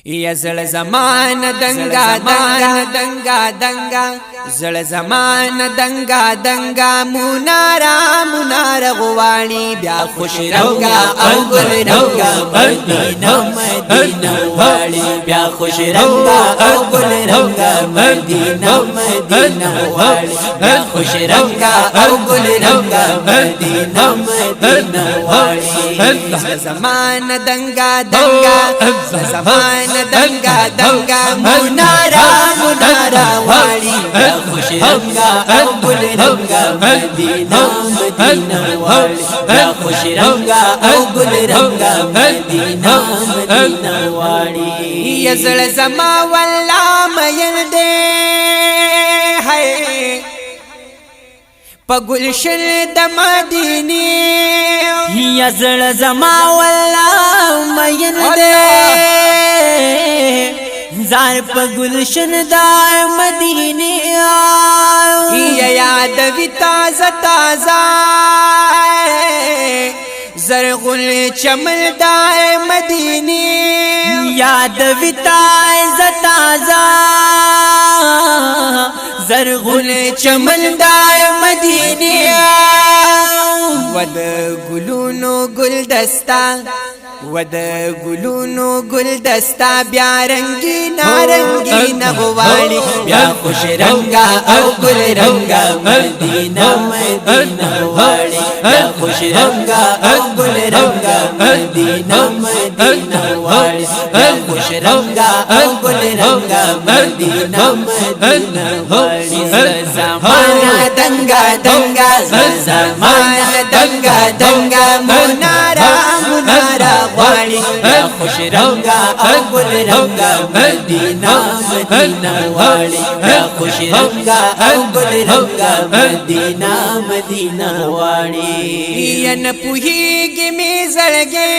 یا زړه زمان دنګا دنګا دنګا زړه زمان دنګا دنګا منار غواړي بیا خوش رنگا او ګل رنگا مدینه مدینه واړي بیا خوش رنگا او ګل رنگا مدینه مدینه واړي بیا خوش رنگا او ګل رنگا مدینه مدینه واړي زمان دنګا دنګا زمان دنگا دنگا منارا والی خوش رنگا او گل رنگا مدینہ مدینہ والی خوش رنگا او گل رنگا مدینہ مدینہ والی یزل زما والله مین دے ہے پا گلشن د مدینی یزل زما والله مین دے زار پا گلشن دا مدینی یا یاد وی تازہ تازہ زرغل چمل دا مدینی یاد وی تازہ تازہ زرغل چمل دا مدینی ود گلونو گل دستا ود گلونو گل دستا بیا رنگی نارنگی نغواړي بیا خوش رنگا او گل رنگا مدینہ مدینہ واړي بیا خوش رنگا او گل رنگا مدینہ مدینہ واړي بیا خوش رنگا او گل رنگا مدینہ مدینہ واړي زمانہ دنگا دنگا زمانہ دنگا دنگا منارا والی خوش رنگا او گل رنگا مدینہ مدینہ والی خوش رنگا او گل رنگا مدینہ مدینہ والی یا نہ پوہیگی می زړګي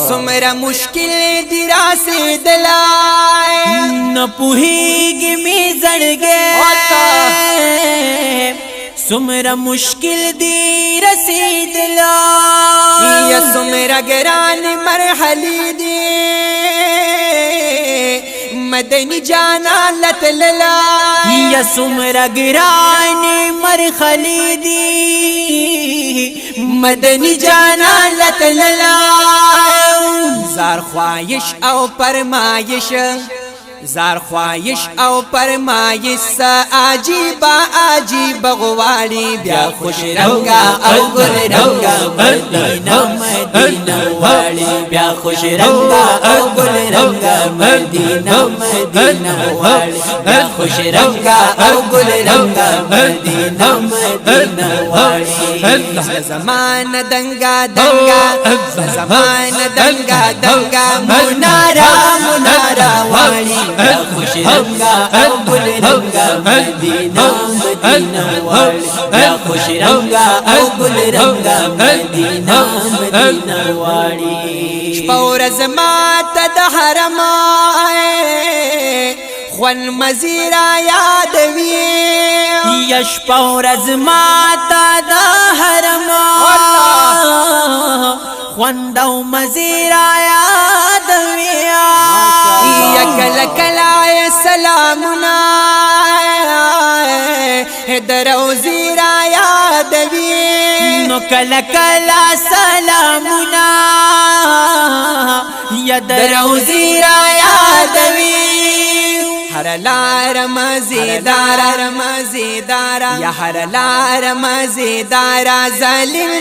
سمرا مشکل دی راسیدلای نہ پوہیگی می زړګي سمرا مشکل دی رسیدلا یا سمرا گران مرحلی دی مدنی جانا لتللا یا سمرا گران مرحلی دی مدنی جانا لتللا زار خواہش او پرمایش زار خواہش او پرمایش سا عجیبا عجیب غواړي بیا خوش رنگا او گل رنگا مدینہ مدینہ واړي بیا خوش رنگا او گل رنگا مدینہ مدینہ واړي بیا خوش رنگا او گل رنگا مدینہ مدینہ واړي زمان دنگا دنگا زمان دنگا دنگا منارا واړي خوش رنگا او گل رنگا مدینہ مدینہ والی خوش رنگا او گل رنگا مدینہ مدینہ والی شپور زمات د حرم خوان مزیرا یادوی یش پور زمات د حرم خوان دو مزیرا یادوی کل کلائے سلامنا دروزی را یادوی نو کل کلا سلامنا یا دروزی را یادوی ہر لار مزیدارا یا ہر لار مزیدارا ظالم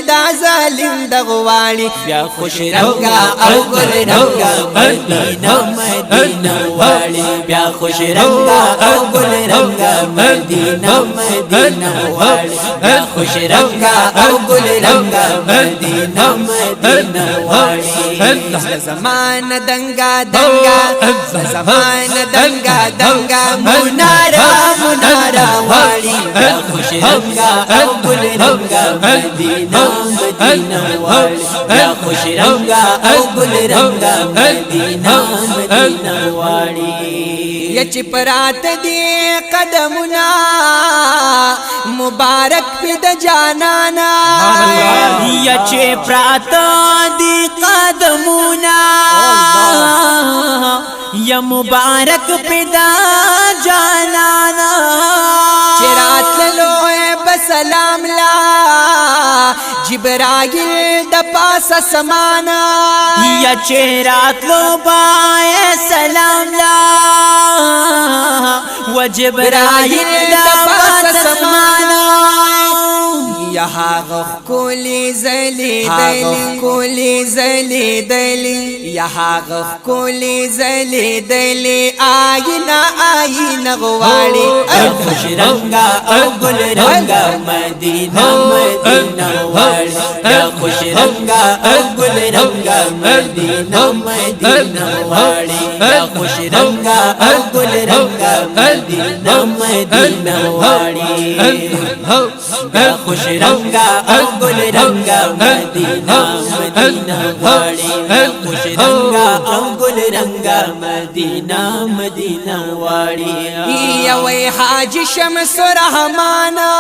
دا غواړي بیا خوش رنگا او گل رنگا مدینہ مدینہ واړي بیا خوش رنگا او گل رنگا مدینہ مدینہ واړي بیا خوش رنگا او گل رنگا مدینہ مدینہ واړي زمان دنگا دنگا زمان دنگا دنگا منارا والی خوش رنگا او گل رنگا مدینہ مدینہ والی خوش رنگا او گل رنگا مدینہ مدینہ والی یچ پرات دی قدمنا مبارک پید جانانا یچ پرات دی قدمنا مبارک پیدا جانانا چرات لوه بسلام لا جبرائیل د پاس سمانا یا چرات لو بای سلام لا و جبرائیل د پاس سمانا یا کولی زلی دلی کولی زلی دلی یا کولی زلی دلی آینا غواړي خوش رنگا او گل رنگا مدینہ مدینہ والی یا خوش رنگا او گل رنگا مدینہ مدینہ والی یا خوش رنگا او گل رنگا مدینہ مدینہ والی یا خوش رنگا او گل رنگا مدینہ مدینہ والی خوش رنگا او گل رنگا مدینہ مدینہ والی یا وی حاج شمس رحمانا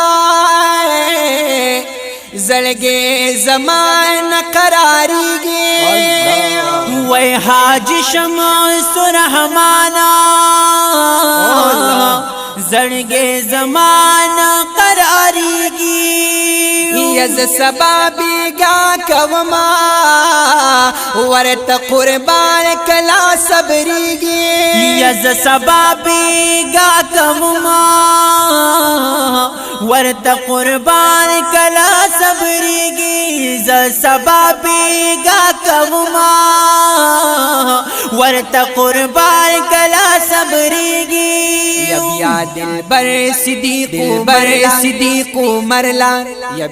زلگے زمان قراریگی وی حاج شمس رحمانا زلگے زمان قراریگی یز سبابی گا کوما ورت قربان کلا صبریگی یز سبابی گا کوما ورت قربان کلا صبریگی ز سبابی گا کوما ورت قربان کلا صبریگی یا دل بر صدیق مرلا یا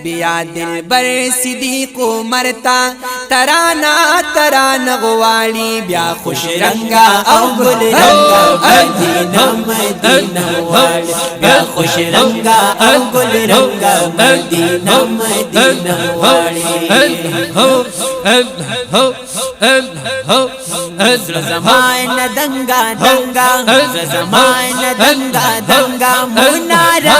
دل بر صدیق مرتا ترانا غواړي بیا خوش رنگا او گل رنگا مدینہ مدینہ والی بیا خوش رنگا او گل رنگا مدینہ مدینہ والی زمان دنگا دنگا زمان دنگا دنگا منارا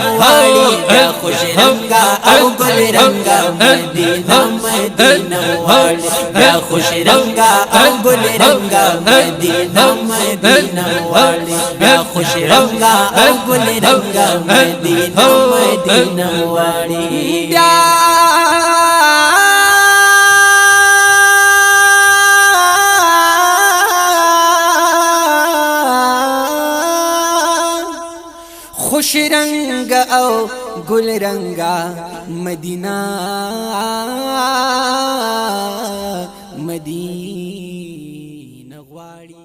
غواړي بیا خوش رنگا او گل رنگا مدینہ مدینہ والی بیا خوش رنگا او گل رنگا مدینہ مدینہ والی بیا خوش رنگا او گل رنگا مدینہ مدینہ والی خوش رنگ او گل رنگا مدینہ مدینہ غواړي